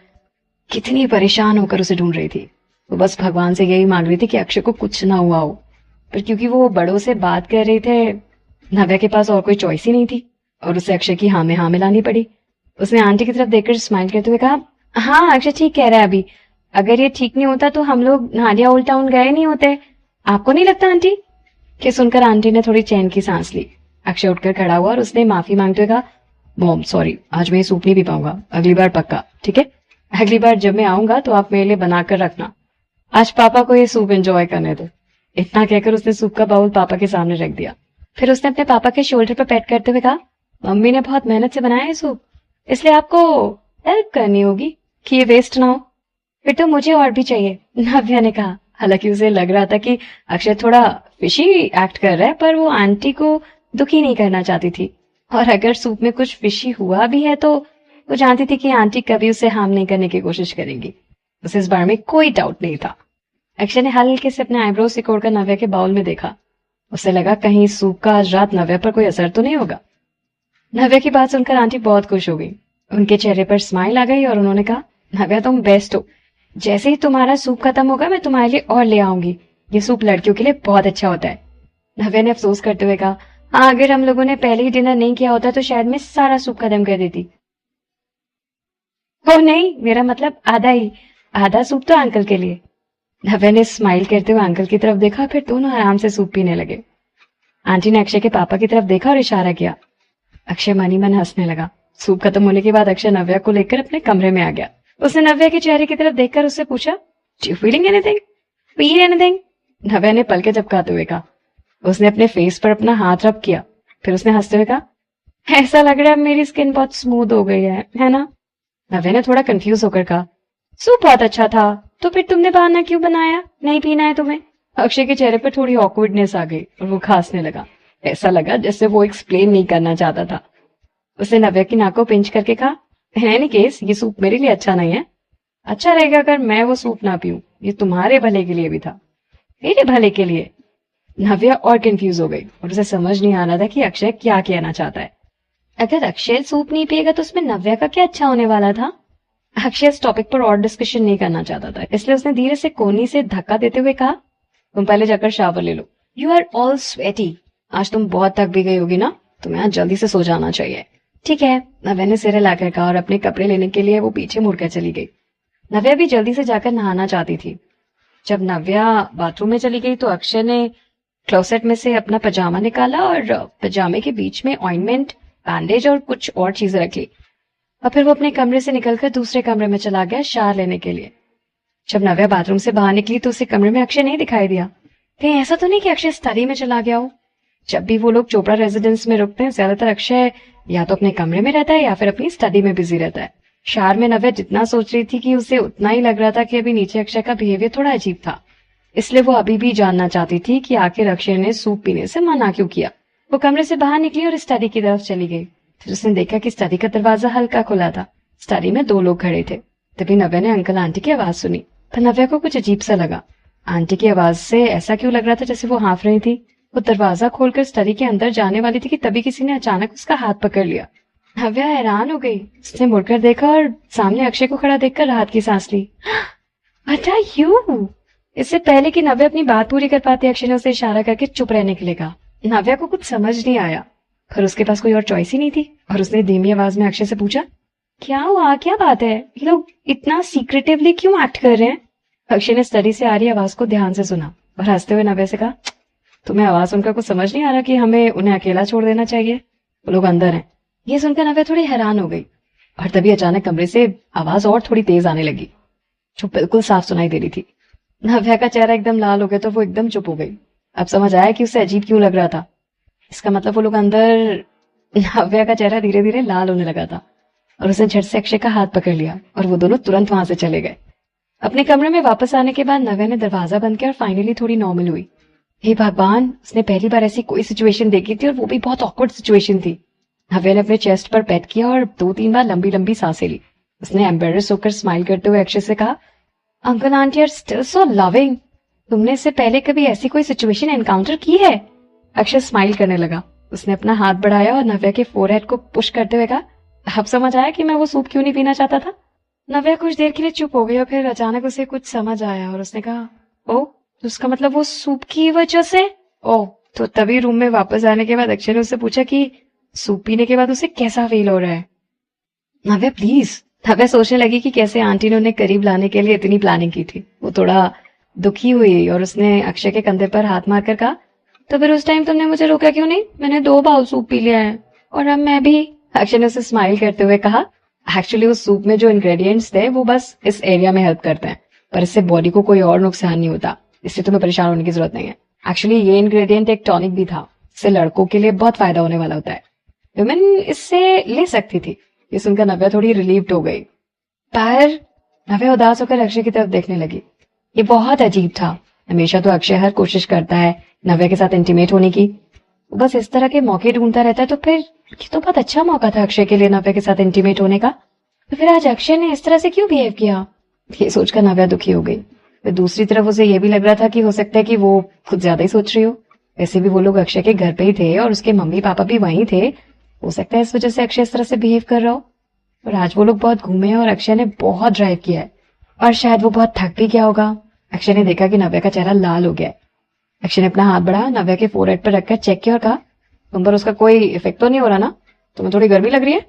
A: कितनी परेशान होकर उसे ढूंढ रही थी। वो बस भगवान से यही मांग रही थी कि अक्षय को कुछ ना हुआ हो, पर क्योंकि वो बड़ों से बात कर रहे थे, नव्या के पास और कोई चॉइस ही नहीं थी और उसे अक्षय की हाँ में हाँ मिलानी पड़ी। उसने आंटी की तरफ देखकर स्माइल करते हुए कहा, हाँ अक्षय ठीक कह रहा है। अभी अगर ये ठीक नहीं होता तो हम लोग नाडिया ओल्ड टाउन गए नहीं होते। आपको नहीं लगता आंटी? कि सुनकर आंटी ने थोड़ी चैन की सांस ली। अक्षय उठकर खड़ा हुआ और उसने माफी मांगते हुए कहा, मॉम सॉरी, आज मैं ये सूप नहीं पी पाऊंगा, अगली बार पक्का, ठीक है? अगली बार जब मैं आऊंगा तो आप मेरे लिए बनाकर रखना। आज पापा को ये सूप एंजॉय करने दो। इतना कहकर उसने सूप का बाउल पापा के सामने रख दिया। फिर उसने अपने पापा के शोल्डर पर पैट करते हुए कहा, मम्मी ने बहुत मेहनत से बनाया है सूप, इसलिए आपको हेल्प करनी होगी कि ये वेस्ट ना हो। फिर तो मुझे और भी चाहिए, नव्या ने कहा। हालांकि उसे लग रहा था कि अक्षय थोड़ा फिशी एक्ट कर रहा है, पर वो आंटी को दुखी नहीं करना चाहती थी। और अगर सूप में कुछ फिशी हुआ भी है तो वो जानती थी कि आंटी कभी उसे हार्म नहीं करने की कोशिश करेंगी। उसे इस बारे में कोई डाउट नहीं था। अक्षय ने हल्के से अपने आईब्रो सिकोड़कर नव्या के बाउल में देखा। उसे लगा कहीं सूप का आज रात नव्या पर कोई असर तो नहीं होगा। नव्या की बात सुनकर आंटी बहुत खुश हो गई। उनके चेहरे पर स्माइल आ गई और उन्होंने कहा, नव्या तुम बेस्ट हो। जैसे ही तुम्हारा सूप खत्म होगा मैं तुम्हारे लिए और ले आऊंगी। ये सूप लड़कियों के लिए बहुत अच्छा होता है। नव्या ने अफसोस करते हुए कहा, हाँ अगर हम लोगों ने पहले ही डिनर नहीं किया होता तो शायद मैं सारा सूप खत्म कर देती। ओ नहीं, मेरा मतलब आधा ही, आधा सूप तो अंकल के लिए। नव्या ने स्माइल करते हुए अंकल की तरफ देखा, फिर दोनों आराम से सूप पीने लगे। आंटी ने अक्षय के पापा की तरफ देखा और इशारा किया। अक्षय मनी मन हंसने लगा। सूप खत्म होने के बाद अक्षय नव्या को लेकर अपने कमरे में आ गया। उसने नव्या के चेहरे की तरफ देखकर उससे पूछा, do you feeling anything? Feel anything? Navya ने पलके झपकाते हुए कहा। उसने अपने फेस पर अपना हाथ रब किया, फिर उसने हंसते हुए कहा, ऐसा लग रहा है मेरी स्किन बहुत स्मूथ हो गई है ना? नव्या ने थोड़ा कंफ्यूज होकर कहा, सूप बहुत अच्छा था, तो फिर तुमने बहाना क्यों बनाया, नहीं पीना है तुम्हें? अक्षय के चेहरे पर थोड़ी ऑकवर्डनेस आ गई और वो खांसने लगा। ऐसा लगा जैसे वो एक्सप्लेन नहीं करना चाहता था। उसने नव्या की नाक को पिंच करके कहा, इन एनी केस ये सूप मेरे लिए अच्छा नहीं है। अच्छा रहेगा अगर मैं वो सूप ना पीऊं। ये तुम्हारे भले के लिए भी था, मेरे भले के लिए। नव्या और कंफ्यूज हो गई और उसे समझ नहीं आ रहा था कि अक्षय क्या कहना चाहता है। अगर अक्षय सूप नहीं पिएगा तो उसमें नव्या का क्या अच्छा होने वाला था? अक्षय इस टॉपिक पर और डिस्कशन नहीं करना चाहता था, इसलिए उसने धीरे से कोनी से धक्का देते हुए कहा, तुम पहले जाकर शावर ले लो। You are all sweaty. आज तुम बहुत थक भी गई होगी ना, तुम्हें आज जल्दी से सो जाना चाहिए। ठीक है, नव्या ने सिर हिलाकर कहा और अपने कपड़े लेने के लिए वो पीछे मुड़कर चली गई। नव्या भी जल्दी से जाकर नहाना चाहती थी। जब नव्या बाथरूम में चली गई तो अक्षय ने क्लोसेट में से अपना पजामा निकाला और पजामे के बीच में ऑइंटमेंट, बैंडेज और कुछ और चीजें रख ली। और फिर वो अपने कमरे से निकलकर दूसरे कमरे में चला गया शावर लेने के लिए। जब नव्या बाथरूम से बाहर निकली तो उसे कमरे में अक्षय नहीं दिखाई दिया। कहीं ऐसा तो नहीं कि अक्षय स्टडी में चला गया हो? जब भी वो लोग चोपड़ा रेजिडेंस में रुकते हैं ज्यादातर अक्षय या तो अपने कमरे में रहता है या फिर अपनी स्टडी में बिजी रहता है। शावर में नव्या जितना सोच रही थी कि उसे उतना ही लग रहा था कि अभी नीचे अक्षय का बिहेवियर थोड़ा अजीब था। इसलिए वो अभी भी जानना चाहती थी कि आखिर अक्षय ने सूप पीने से मना क्यों किया। वो कमरे से बाहर निकली और स्टडी की तरफ चली गई। फिर उसने देखा कि स्टडी का दरवाजा हल्का खुला था। स्टडी में 2 लोग खड़े थे। तभी नव्या ने अंकल आंटी की आवाज सुनी, पर नव्या को कुछ अजीब सा लगा। आंटी की आवाज से ऐसा क्यों लग रहा था जैसे वो हाँफ रही थी। वो दरवाजा खोलकर स्टडी के अंदर जाने वाली थी कि तभी किसी ने अचानक उसका हाथ पकड़ लिया। नव्या हैरान हो गई। उसने मुड़कर देखा और सामने अक्षय को खड़ा देखकर राहत की सांस ली। What are you? इससे पहले कि नव्या अपनी बात पूरी कर पाती अक्षय ने उसे इशारा करके चुप रहने के लिए कहा। नव्या को कुछ समझ नहीं आया, पर उसके पास कोई और चॉइस ही नहीं थी और उसने धीमी आवाज में अक्षय से पूछा, क्या हुआ, क्या बात है, ये लोग इतना सीक्रेटिवली क्यों एक्ट कर रहे हैं? अक्षय ने स्टडी से आ रही आवाज को ध्यान से सुना और हंसते हुए नव्या से कहा, तुम्हें आवाज सुनकर कुछ समझ नहीं आ रहा कि हमें उन्हें अकेला छोड़ देना चाहिए? वो लोग अंदर हैं। ये सुनकर नव्या थोड़ी हैरान हो गई और तभी अचानक कमरे से आवाज और थोड़ी तेज आने लगी जो बिल्कुल साफ सुनाई दे रही थी। नव्या का चेहरा एकदम लाल हो गया तो वो एकदम चुप हो गई। अब समझ आया कि उसे अजीब क्यों लग रहा था। इसका मतलब वो लोग अंदर। नव्या का चेहरा धीरे धीरे लाल होने लगा था और उसने झट से अक्षय का हाथ पकड़ लिया और वो दोनों तुरंत वहां से चले गए। अपने कमरे में वापस आने के बाद नव्या ने दरवाजा बंद किया और फाइनली थोड़ी नॉर्मल हुई। हे भगवान, उसने पहली बार ऐसी कोई सिचुएशन देखी थी और वो भी बहुत ऑकवर्ड सिचुएशन थी। नव्या ने अपने चेस्ट पर पैट किया और 2-3 बार लंबी लंबी सांसें ली। उसने एम्बेरस होकर स्माइल करते हुए अक्षय से कहा, uncle aunty are still so loving. तुमने इससे पहले कभी ऐसी कोई सिचुएशन एनकाउंटर की है? अक्षय स्माइल करने लगा। उसने अपना हाथ बढ़ाया और नव्या के फोरहेड को पुश करते हुए कहा, अब समझ आया कि मैं वो सूप क्यों नहीं पीना चाहता था? नव्या कुछ देर के लिए चुप हो गई और फिर अचानक उसे कुछ समझ आया और उसने कहा, ओ, तो उसका मतलब वो सूप की वजह से? ओ, तो तभी रूम में वापस आने के बाद अक्षय ने उससे पूछा कि सूप पीने के बाद उसे कैसा फील हो रहा है। नव्या प्लीज। नव्या सोचने लगी कि कैसे आंटी ने उन्हें करीब लाने के लिए इतनी प्लानिंग की थी। वो थोड़ा दुखी हुई और उसने अक्षय के कंधे पर हाथ मारकर कहा, तो फिर उस टाइम तुमने मुझे रोका क्यों नहीं? मैंने 2 बाउल सूप पी लिया है और अब मैं भी। अक्षय ने उसे स्माइल करते हुए कहा, एक्चुअली उस सूप में जो इंग्रेडिएंट्स थे वो बस इस एरिया में हेल्प करते हैं, पर इससे बॉडी को कोई और नुकसान नहीं होता, इसलिए तुम्हें परेशान होने की जरूरत नहीं है। एक्चुअली ये इंग्रेडिएंट एक टॉनिक भी था, इससे लड़कों के लिए बहुत फायदा होने वाला होता है। वुमेन इससे ले सकती थी। ये सुनकर नव्या थोड़ी रिलीव्ड हो गई। पर नव्या उदास होकर अक्षय की तरफ देखने लगी। ये बहुत अजीब था। हमेशा तो अक्षय हर कोशिश करता है नव्या के साथ इंटीमेट होने की, बस इस तरह के मौके ढूंढता रहता है। तो फिर ये तो बहुत अच्छा मौका था अक्षय के लिए नव्या के साथ इंटीमेट होने का। तो फिर आज अक्षय ने इस तरह से क्यों बिहेव किया? ये सोचकर नव्या दुखी हो गई। फिर दूसरी तरफ उसे ये भी लग रहा था कि हो सकता है कि वो खुद ज्यादा ही सोच रही हो। वैसे भी वो लोग अक्षय के घर पे ही थे और उसके मम्मी पापा भी वहीं थे। हो सकता है इस वजह से अक्षय इस तरह से बिहेव कर रहा हो। और आज वो लोग बहुत घूमे हैं और अक्षय ने बहुत ड्राइव किया है और शायद वो बहुत थक भी गया होगा। अक्षय ने देखा कि नव्या का चेहरा लाल हो गया है। अक्षय ने अपना हाथ बढ़ाया, नव्या के फोरहेड पर रखकर चेक किया और कहा, तुम पर उसका कोई इफेक्ट तो नहीं हो रहा ना? तुम्हें थोड़ी गर्मी लग रही है?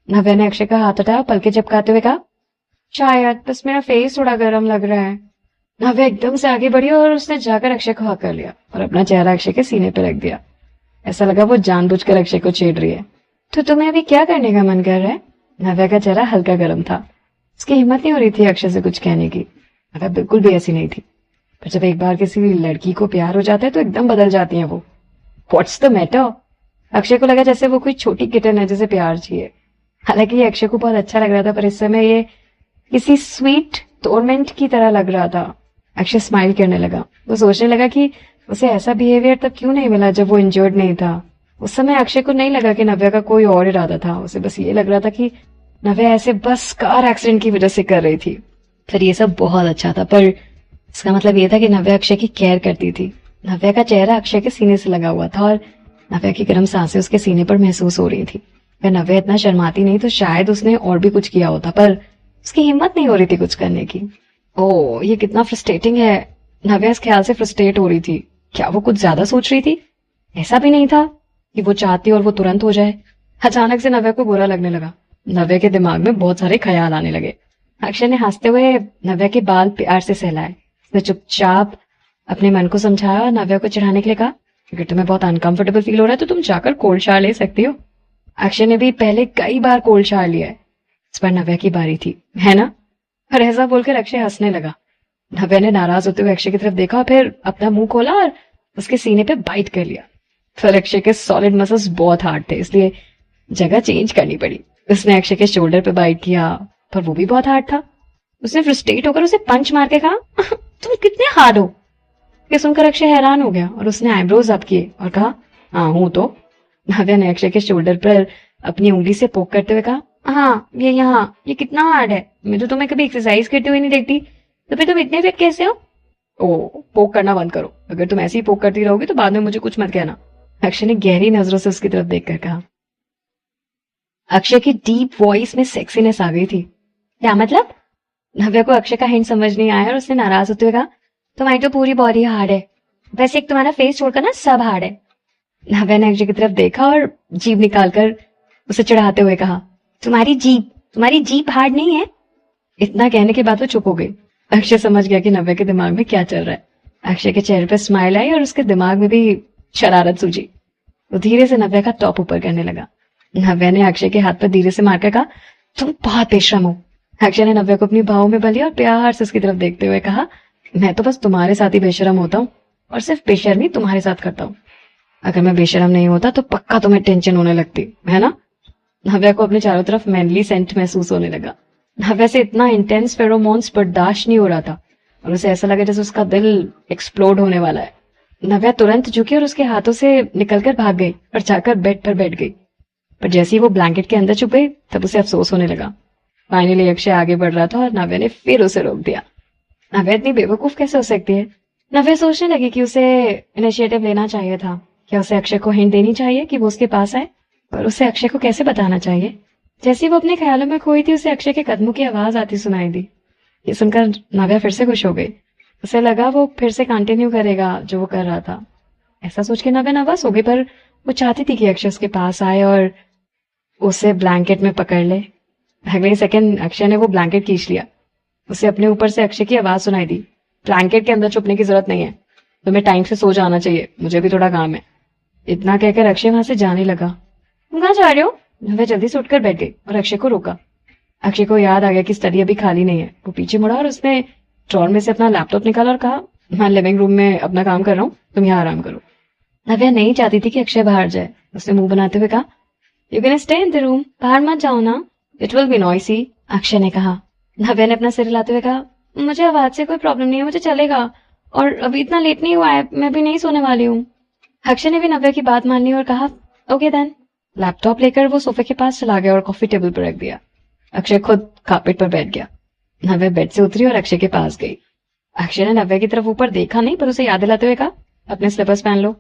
A: नव्या ने अक्षय का हाथ हटाया, पलके झपकाते हुए कहा, शायद बस मेरा फेस थोड़ा गर्म लग रहा है। नव्या एकदम से आगे बढ़ी और उसने जाकर अक्षय को हक कर लिया और अपना चेहरा अक्षय के सीने पर रख दिया। ऐसा लगा वो जानबूझकर अक्षय को छेड़ रही है। तो तुम्हें अभी क्या करने का मन कर रहा है? नव्या का चेहरा हल्का गर्म था। उसकी हिम्मत नहीं हो रही थी अक्षय से कुछ कहने की। नव्या बिल्कुल भी ऐसी नहीं थी, पर जब एक बार किसी लड़की को प्यार हो जाता है तो एकदम बदल जाती है वो। What's the matter? अक्षय को लगा जैसे वो कोई छोटी किटन है जिसे प्यार चाहिए। हालांकि ये अक्षय को बहुत अच्छा लग रहा था, पर इस समय ये किसी स्वीट टोरमेंट की तरह लग रहा था। अक्षय स्माइल करने लगा। वो सोचने लगा कि उसे ऐसा बिहेवियर तब क्यों नहीं मिला जब वो इंजर्ड नहीं था। उस समय अक्षय को नहीं लगा कि नव्या का कोई और इरादा था। उसे बस ये लग रहा था कि नव्या ऐसे बस कार एक्सीडेंट की वजह से कर रही थी। फिर ये सब बहुत अच्छा था, पर इसका मतलब ये था कि नव्या अक्षय की केयर करती थी। नव्या का चेहरा अक्षय के सीने से लगा हुआ था और नव्या की गर्म सांसें उसके सीने पर महसूस हो रही थी। अगर नव्या इतना शर्माती नहीं तो शायद उसने और भी कुछ किया होता, पर उसकी हिम्मत नहीं हो रही थी कुछ करने की। ओह, ये कितना फ्रस्ट्रेटिंग है। नव्या इस ख्याल से फ्रस्ट्रेट हो रही थी। क्या वो कुछ ज्यादा सोच रही थी? ऐसा भी नहीं था कि वो चाहती और वो तुरंत हो जाए। अचानक से नव्या को बुरा लगने लगा। नव्या के दिमाग में बहुत सारे ख्याल आने लगे। अक्षय ने हंसते हुए नव्या के बाल प्यार से सहलाए। उसने चुपचाप अपने मन को समझाया और नव्या को चिढ़ाने के लिए कहा, अगर तुम्हें बहुत अनकंफर्टेबल फील हो रहा है तो तुम जाकर कोल्ड शावर ले सकती हो। अक्षय ने भी पहले कई बार कोल्ड शावर लिया है। इस बार नव्या की बारी थी, है ना? और ऐसा बोलकर अक्षय हंसने लगा। नव्या ने नाराज होते हुए अक्षय की तरफ देखा और फिर अपना मुंह खोला और उसके सीने पे बाइट कर लिया। फिर अक्षय के सॉलिड मसल्स बहुत हार्ड थे, इसलिए जगह चेंज करनी पड़ी। उसने अक्षय के शोल्डर पे बाइट किया, पर वो भी बहुत हार्ड था। उसने फ्रस्ट्रेट होकर उसे पंच मार के कहा, तुम कितने हार्ड हो? ये सुनकर अक्षय हैरान हो गया और उसने आईब्रोज अप किए और कहा, हाँ हूं तो। नव्या ने अक्षय के शोल्डर पर अपनी उंगली से पोक करते हुए कहा, हाँ ये यहाँ, ये कितना हार्ड है। मैं तो तुम्हें कभी एक्सरसाइज करते हुए नहीं देखती, तो फिर तुम इतने फिट कैसे हो? ओ, पोक करना बंद करो। अगर तुम ऐसे ही पोक करती रहोगी तो बाद में मुझे कुछ मत कहना। अक्षय ने गहरी नजरों से उसकी तरफ देखकर कहा। अक्षय की डीप वॉइस में सेक्सीनेस आ गई थी। क्या मतलब? नव्या को अक्षय का हिंट समझ नहीं आया और उसने नाराज होते हुए कहा, तुम्हारी तो पूरी बॉडी हार्ड है, वैसे एक तुम्हारा फेस छोड़कर ना सब हार्ड है। नव्या ने अक्षय की तरफ देखा और जीभ निकालकर उसे चिढ़ाते हुए कहा, तुम्हारी जीभ हार्ड नहीं है। इतना कहने के बाद वो चुप हो गई। अक्षय समझ गया कि नव्या के दिमाग में क्या चल रहा है। अक्षय के चेहरे पे स्माइल आई और उसके दिमाग में भी शरारत सूझी। वो धीरे से नव्या का टॉप ऊपर करने लगा। नव्या ने अक्षय के हाथ पर धीरे से मारकर कहा, तुम बहुत बेशरम हो। अक्षय ने नव्या को अपनी बाहों में भलिया और प्यार से उसकी तरफ देखते हुए कहा, मैं तो बस तुम्हारे साथ ही बेशरम होता हूँ और सिर्फ बेशर्मी तुम्हारे साथ करता हूँ। अगर मैं बेशरम नहीं होता तो पक्का तुम्हें टेंशन होने लगती है ना। नव्या को अपने चारों तरफ मैनली सेंट महसूस होने लगा। नव्या से इतना इंटेंस फेरोमोन्स बर्दाश्त नहीं हो रहा था और उसे ऐसा लगा जैसे उसका दिल एक्सप्लोड होने वाला है। नव्या तुरंत झुकी और उसके हाथों से निकलकर भाग गई और जाकर बेड पर बैठ गई। पर जैसे ही वो ब्लैंकेट के अंदर छुप गई तब उसे अफसोस होने लगा। फाइनली अक्षय आगे बढ़ रहा था और नव्या ने फिर उसे रोक दिया। नव्या इतनी बेवकूफ कैसे हो सकती है। नव्या सोचने लगी कि उसे इनिशिएटिव लेना चाहिए था। क्या उसे अक्षय को हिंट देनी चाहिए कि वो उसके पास आए, पर उसे अक्षय को कैसे बताना चाहिए। जैसे वो अपने ख्यालों में खोई थी उसे अक्षय के कदमों की आवाज आती सुनाई दी। ये सुनकर नव्या फिर से खुश हो गई। उसे लगा वो फिर से कंटिन्यू करेगा जो वो कर रहा था। ऐसा सोच के नव्या नर्वस हो गई, पर वो चाहती थी कि अक्षय उसके पास आए और उसे ब्लैंकेट में पकड़ ले। अगले सेकंड अक्षय ने वो ब्लैंकेट खींच लिया। उसे अपने ऊपर से अक्षय की आवाज सुनाई दी, ब्लैंकेट के अंदर छुपने की जरूरत नहीं है, तुम्हें टाइम से सो जाना चाहिए, मुझे भी थोड़ा काम है। इतना कहकर अक्षय वहां से जाने लगा। तुम कहाँ जा रहे हो। नव्या जल्दी से उठकर बैठ गई और अक्षय को रोका। अक्षय को याद आ गया कि स्टडी अभी खाली नहीं है। वो पीछे मुड़ा और उसने ड्रॉर में से अपना लैपटॉप निकाला और कहा, मैं लिविंग रूम में अपना काम कर रहा हूँ, तुम यहाँ आराम करो। नव्या नहीं चाहती थी कि अक्षय बाहर जाए। उसने मुंह बनाते हुए कहा, you can stay in the room, बाहर मत जाओ ना, it will be noisy. Akshay ने कहा। नव्या ने अपना सिर हिलाते हुए कहा, मुझे आवाज से कोई प्रॉब्लम नहीं है, मुझे चलेगा, और अभी इतना लेट नहीं हुआ है, मैं भी नहीं सोने वाली हूँ। अक्षय ने भी नव्या की बात मान ली और कहा, ओके देन। लैपटॉप लेकर वो सोफे के पास चला गया और कॉफी टेबल पर रख दिया। अक्षय खुद कार्पेट पर बैठ गया। नव्या बेड से उतरी और अक्षय के पास गई। अक्षय ने नव्या की तरफ ऊपर देखा नहीं, पर उसे याद दिलाते हुए कहा, अपने स्लीपर्स पहन लो।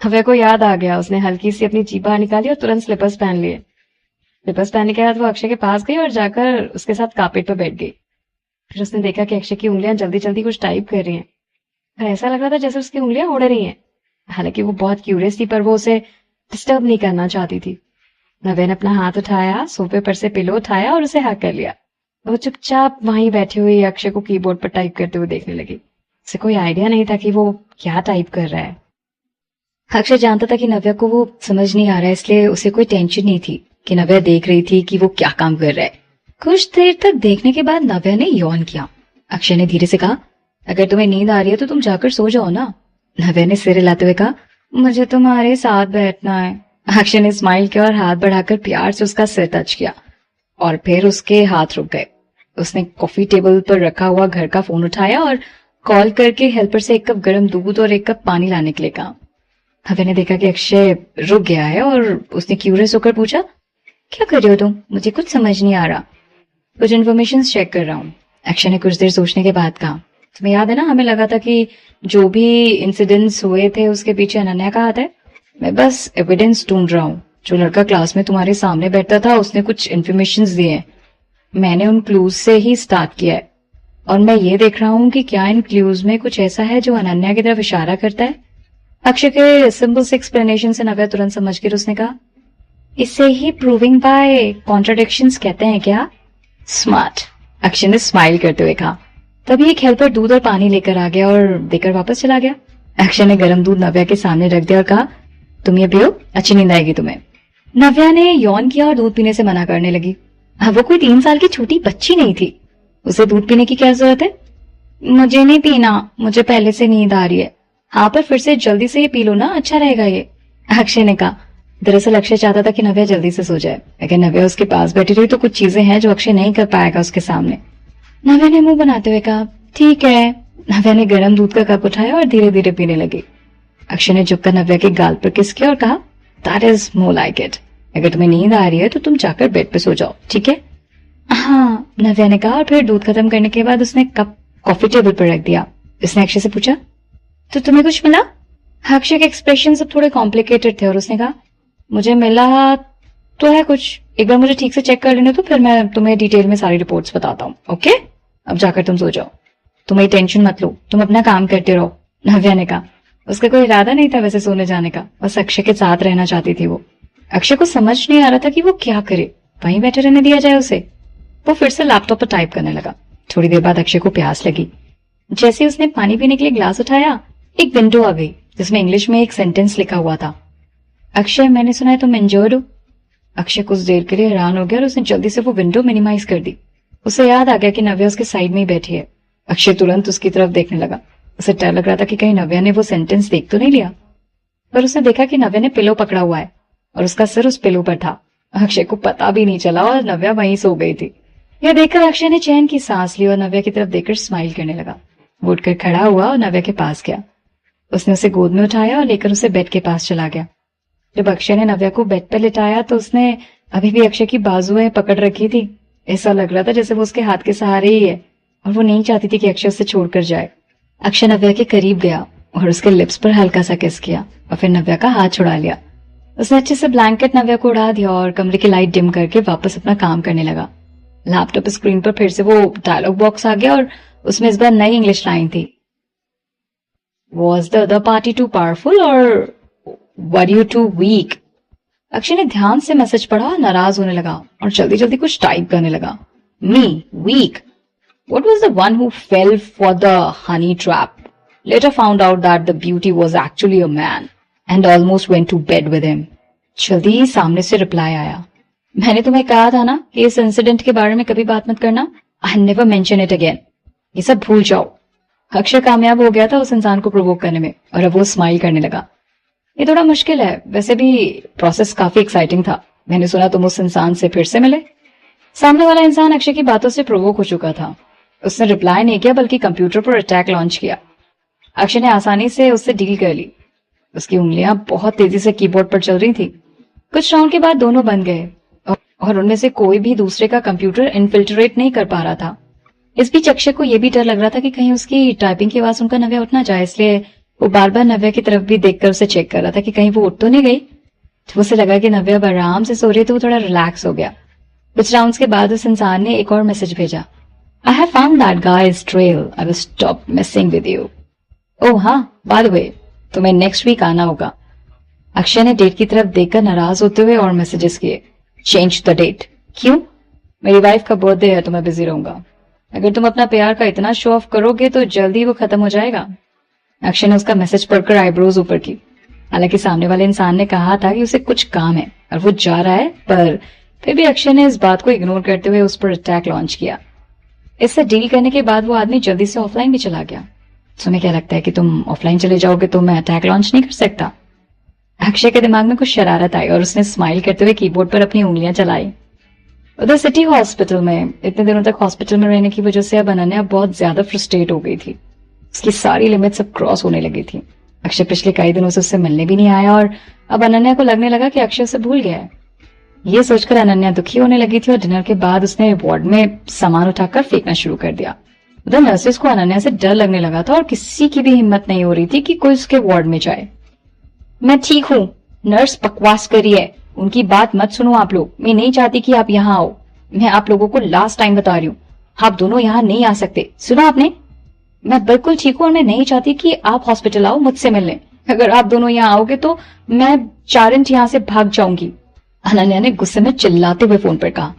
A: नव्या को याद आ गया। उसने हल्की सी अपनी जीभ बाहर निकाली और तुरंत स्लीपर्स पहन लिए। स्लीपर्स पहनने के बाद वो अक्षय के पास गई और जाकर उसके साथ कार्पेट पर बैठ गई। फिर उसने देखा कि अक्षय की उंगलियां जल्दी जल्दी कुछ टाइप कर रही हैं और ऐसा लग रहा था जैसे उसकी उंगलियां उड़ रही हैं। हालांकि वो बहुत क्यूरियस थी, पर वो उसे डिस्टर्ब नहीं करना चाहती थी। नव्या ने अपना हाथ उठाया, सोफे पर से पिलो उठाया और उसे हक कर लिया। वो चुपचाप वहीं बैठे हुए अक्षय को कीबोर्ड पर टाइप करते हुए देखने लगी। उसे कोई आइडिया नहीं था कि वो क्या टाइप कर रहा है। अक्षय जानता था कि नव्या को वो समझ नहीं आ रहा है, इसलिए उसे कोई टेंशन नहीं थी कि नव्या देख रही थी कि वो क्या काम कर रहा है। कुछ देर तक देखने के बाद नव्या ने यौन किया। अक्षय ने धीरे से कहा, अगर तुम्हें नींद आ रही है तो तुम जाकर सो जाओ ना। नव्या ने सिर हिलाते हुए कहा, मुझे तुम्हारे साथ बैठना है। अक्षय ने स्माइल किया और हाथ बढ़ाकर प्यार से उसका सिर टच किया और फिर उसके हाथ रुक गए। उसने कॉफी टेबल पर रखा हुआ घर का फोन उठाया और कॉल करके हेल्पर से 1 कप गर्म दूध और 1 कप पानी लाने के लिए कहा। नव्या ने देखा कि अक्षय रुक गया है और उसने क्यूरियस होकर पूछा, क्या कर रहे हो तुम, मुझे कुछ समझ नहीं आ रहा। कुछ इन्फॉर्मेशन चेक कर रहा हूँ। अक्षय ने कुछ देर सोचने के बाद कहा, तुम्हें याद है ना, हमें लगा था कि जो भी इंसिडेंट्स हुए थे उसके पीछे अनन्या का हाथ है। मैं बस एविडेंस ढूंढ रहा हूँ। जो लड़का क्लास में तुम्हारे सामने बैठता था उसने कुछ इन्फॉर्मेशन दिए हैं। मैंने उन क्लूज से ही स्टार्ट किया है और मैं ये देख रहा हूँ कि क्या इन क्लूज में कुछ ऐसा है जो अनन्या की तरफ इशारा करता है। अक्षय के सिंपल से एक्सप्लेनेशन से नव्या तुरंत समझ गई। उसने कहा, इसे ही प्रूविंग बाय कॉन्ट्राडिक्शंस कहते हैं क्या। स्मार्ट। अक्षय ने स्माइल करते हुए कहा। तभी एक हेल्पर दूध और पानी लेकर आ गया और देकर वापस चला गया। अक्षय ने गर्म दूध नव्या के सामने रख दिया और कहा, तुम ये पियो, अच्छी नींद आएगी तुम्हें। नव्या ने यौन किया और दूध पीने से मना करने लगी। अब वो कोई 3 साल की छोटी बच्ची नहीं थी, उसे दूध पीने की क्या जरूरत है। मुझे नहीं पीना, मुझे पहले से नींद आ रही है। हाँ, पर फिर से जल्दी से ये पी लो ना, अच्छा रहेगा ये, अक्षय ने कहा। दरअसल अक्षय चाहता था कि नव्या जल्दी से सो जाए, लेकिन नव्या उसके पास बैठी रही तो कुछ चीजें हैं जो अक्षय नहीं कर पाएगा उसके सामने। नव्या ने मुंह बनाते हुए कहा, ठीक है। नव्या ने गर्म दूध का कप उठाया और धीरे धीरे पीने लगी। अक्षय ने झुककर नव्या के गाल पर किस किया और कहा, that is more like it. अगर तुम्हें नींद आ रही है तो तुम जाकर बेड पे सो जाओ, ठीक है। हाँ, नव्या ने कहा और फिर दूध खत्म करने के बाद उसने कप कॉफी टेबल पर रख दिया। उसने अक्षय से पूछा, तो तुम्हें कुछ मिला। अक्षय के एक्सप्रेशन सब थोड़े कॉम्प्लिकेटेड थे और उसने कहा, मुझे मिला तो है कुछ, एक बार मुझे ठीक से चेक कर लेने तो फिर मैं तुम्हें डिटेल में सारी रिपोर्ट्स बताता हूँ। ओके, अब जाकर तुम सो जाओ, तुम्हें टेंशन मत लो, तुम अपना काम करते रहो, नव्या ने कहा। उसका कोई इरादा नहीं था वैसे सोने जाने का, बस अक्षय के साथ रहना चाहती थी वो। अक्षय को समझ नहीं आ रहा था कि वो क्या करे, वहीं बैठे रहने दिया जाए उसे। वो फिर से लैपटॉप पर टाइप करने लगा। थोड़ी देर बाद अक्षय को प्यास लगी। जैसे उसने पानी पीने के लिए ग्लास उठाया, एक विंडो आ गई जिसमें इंग्लिश में एक सेंटेंस लिखा हुआ था, अक्षय मैंने सुना है तुम इंजर्ड हो। अक्षय कुछ देर के लिए हैरान हो गया और उसने जल्दी से वो विंडो मिनिमाइज कर दी। उसे याद आ गया कि नव्या उसके साइड में ही बैठी है। अक्षय तुरंत उसकी तरफ देखने लगा। उसे डर लग रहा था कि कहीं नव्या ने वो सेंटेंस देख तो नहीं लिया, पर उसने देखा कि नव्या ने पिलो पकड़ा हुआ है और उसका सिर उस पिलो पर था। अक्षय को पता भी नहीं चला और नव्या वहीं सो गई थी। यह देखकर अक्षय ने चैन की सांस ली और नव्या की तरफ देखकर स्माइल करने लगा। वो उठकर खड़ा हुआ और नव्या के पास गया। उसने उसे गोद में उठाया और लेकर उसे बेड के पास चला गया। जब अक्षय ने नव्या को बेड पर लिटाया तो उसने अभी भी अक्षय की बाजुएं पकड़ रखी थी। ऐसा लग रहा था जैसे वो उसके हाथ के सहारे ही है और वो नहीं चाहती थी कि अक्षय उसे छोड़कर जाए। अक्षय नव्या के करीब गया और उसके लिप्स पर हल्का सा किस किया और फिर नव्या का हाथ छुड़ा लिया। उसने अच्छे से ब्लैंकेट नव्या को उड़ा दिया और कमरे की लाइट डिम करके वापस अपना काम करने लगा। लैपटॉप स्क्रीन पर फिर से वो डायलॉग बॉक्स आ गया और उसमें इस बार नई इंग्लिश लाइन थी, was the other party too powerful और were you too weak. Akshay ने ध्यान से मैसेज पढ़ा और नाराज होने लगा और जल्दी जल्दी कुछ टाइप करने लगा। मी week, what was the one who fell for the honey trap? Later found out that the beauty was actually a man and almost went to bed with him. जल्दी ही सामने से रिप्लाई आया, मैंने तुम्हें कहा था ना कि इस इंसिडेंट के बारे में कभी बात मत करना। I never mention it again. ये सब भूल जाओ। अक्षय कामयाब हो गया था उस इंसान को प्रोवोक करने में और अब वो स्माइल करने लगा। ये थोड़ा मुश्किल है, वैसे भी प्रोसेस काफी एक्साइटिंग था। मैंने सुना तुम उस इंसान से फिर से मिले। सामने वाला इंसान अक्षय की बातों से प्रोवोक हो चुका था। उसने रिप्लाई नहीं किया बल्कि कंप्यूटर पर अटैक लॉन्च किया। अक्षय ने आसानी से उससे डील कर ली। उसकी उंगलियां बहुत तेजी से कीबोर्ड पर चल रही थी। कुछ राउंड के बाद दोनों बन गए और उनमें से कोई भी दूसरे का कंप्यूटर इनफिल्ट्रेट नहीं कर पा रहा था। इस बीच अक्षय को यह भी डर लग रहा था कि कहीं उसकी टाइपिंग की आवाज सुनकर नव्या उठ ना जाए, इसलिए वो बार बार नव्या की तरफ भी देखकर उसे चेक कर रहा था कि कहीं वो उठ तो नहीं गई। जब उसे लगा कि नव्या आराम से सो रही है तो वो थोड़ा रिलैक्स हो गया। कुछ राउंड्स के बाद उस इंसान ने एक और मैसेज भेजा, I have found that guy's trail. I will stop messing with you. Oh हाँ, by the way, तुम्हें नेक्स्ट वीक आना होगा। अक्षय ने डेट की तरफ देखकर नाराज होते हुए और मैसेजेस किए, चेंज द डेट। क्यों? मेरी वाइफ का बर्थडे है तो मैं बिजी रहूंगा। अगर तुम अपना प्यार का इतना शो ऑफ करोगे तो जल्दी वो खत्म हो जाएगा। अक्षय ने उसका मैसेज पढ़कर आईब्रोज ऊपर की। हालांकि सामने वाले इंसान ने कहा था कि उसे कुछ काम है और वो जा रहा है, पर फिर भी अक्षय ने इस बात को इग्नोर करते हुए उस पर अटैक लॉन्च किया। इससे डील करने के बाद वो आदमी जल्दी से ऑफलाइन भी चला गया। तुम्हें क्या लगता है कि तुम ऑफलाइन चले जाओगे तो मैं अटैक लॉन्च नहीं कर सकता? अक्षय के दिमाग में कुछ शरारत आई और उसने स्माइल करते हुए कीबोर्ड पर अपनी उंगलियां चलाई। उधर सिटी हॉस्पिटल में इतने दिनों तक हॉस्पिटल में रहने की वजह से अब अनन्या बहुत ज्यादा फ्रस्ट्रेट हो गई थी। उसकी सारी लिमिट्स अब क्रॉस होने लगी थी। अक्षय पिछले कई दिनों से उससे मिलने भी नहीं आया और अब अनन्या को लगने लगा कि अक्षय उसे भूल गया है। ये सोचकर अनन्या दुखी होने लगी थी और डिनर के बाद उसने वार्ड में सामान उठाकर फेंकना शुरू कर दिया। उधर नर्सेस को अनन्या से डर लगने लगा था और किसी की भी हिम्मत नहीं हो रही थी कि कोई उसके वार्ड में जाए। मैं ठीक हूँ, नर्स बकवास करी है, उनकी बात मत सुनो आप लोग। मैं नहीं चाहती कि आप यहाँ आओ। मैं आप लोगों को लास्ट टाइम बता रही हूँ, आप दोनों यहाँ नहीं आ सकते। सुना आपने? मैं बिल्कुल ठीक हूँ और मैं नहीं चाहती कि आप हॉस्पिटल आओ मुझसे मिलने। अगर आप दोनों यहाँ आओगे तो मैं 4 इंच यहाँ से भाग जाऊंगी। अनन्या ने गुस्से में चिल्लाते हुए फोन पर कहा।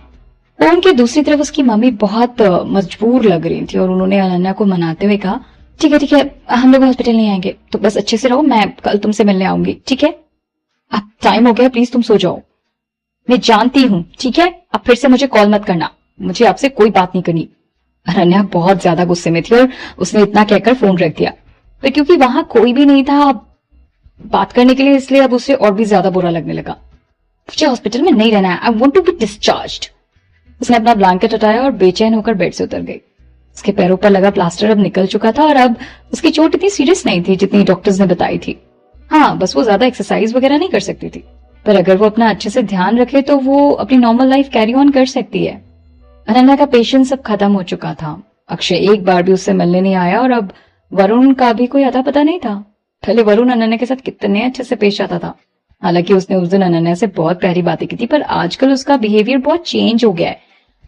A: फोन की दूसरी तरफ उसकी मम्मी बहुत मजबूर लग रही थी और उन्होंने अनन्या को मनाते हुए कहा, ठीक है, हम लोग हॉस्पिटल नहीं आएंगे, तो बस अच्छे से रहो, मैं कल तुमसे मिलने आऊंगी, ठीक है? अब टाइम हो गया, प्लीज तुम सो जाओ। मैं जानती हूँ, ठीक है? अब फिर से मुझे कॉल मत करना, मुझे आपसे कोई बात नहीं करनी। अनन्या बहुत ज्यादा गुस्से में थी और उसने इतना कहकर फोन रख दिया। पर क्योंकि वहां कोई भी नहीं था बात करने के लिए, इसलिए अब उसे और भी ज्यादा बुरा लगने लगा। मुझे हॉस्पिटल में नहीं रहना है, I want to be discharged. उसने अपना ब्लैंकेट हटाया और बेचैन होकर बेड से उतर गई। उसके पैरों पर लगा प्लास्टर अब निकल चुका था और अब उसकी चोट इतनी सीरियस नहीं थी जितनी डॉक्टर्स ने बताई थी। हाँ, बस वो ज्यादा एक्सरसाइज वगैरह नहीं कर सकती थी, पर अगर वो अपना अच्छे से ध्यान रखे तो वो अपनी नॉर्मल लाइफ कैरी ऑन कर सकती है। अनन्या का पेशेंस अब खत्म हो चुका था। अक्षय एक बार भी उससे मिलने नहीं आया और अब वरुण का भी कोई अता पता नहीं था। पहले वरुण अनन्या के साथ कितने अच्छे से पेश आता था। हालांकि उसने उस दिन अनन्या से बहुत प्यारी बातें की थी, पर आजकल उसका बिहेवियर बहुत चेंज हो गया है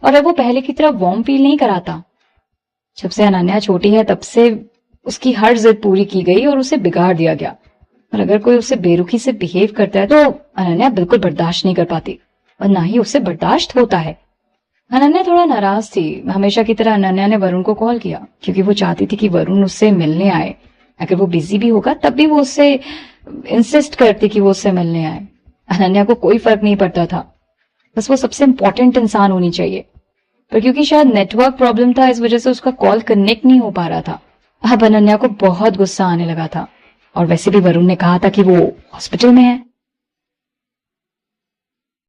A: और अब वो पहले की तरह वार्म फील नहीं कराता। जब से अनन्या छोटी है तब से उसकी हर जिद पूरी की गई और उसे बिगाड़ दिया गया। और अगर कोई उसे बेरुखी से बिहेव करता है तो अनन्या बिल्कुल बर्दाश्त नहीं कर पाती और ना ही उसे बर्दाश्त होता है। अनन्या थोड़ा नाराज थी। हमेशा की तरह अनन्या ने वरुण को कॉल किया क्योंकि वो चाहती थी कि वरुण उससे मिलने आए। अगर वो बिजी भी होगा तब भी वो उससे इंसिस्ट करती कि वो उससे मिलने आए। अनन्या को कोई फर्क नहीं पड़ता था, बस वो सबसे इंपॉर्टेंट इंसान होनी चाहिए। पर क्योंकि शायद नेटवर्क प्रॉब्लम था, इस वजह से उसका कॉल कनेक्ट नहीं हो पा रहा था। अब अनन्या को बहुत गुस्सा आने लगा था। और वैसे भी वरुण ने कहा था कि वो हॉस्पिटल में है।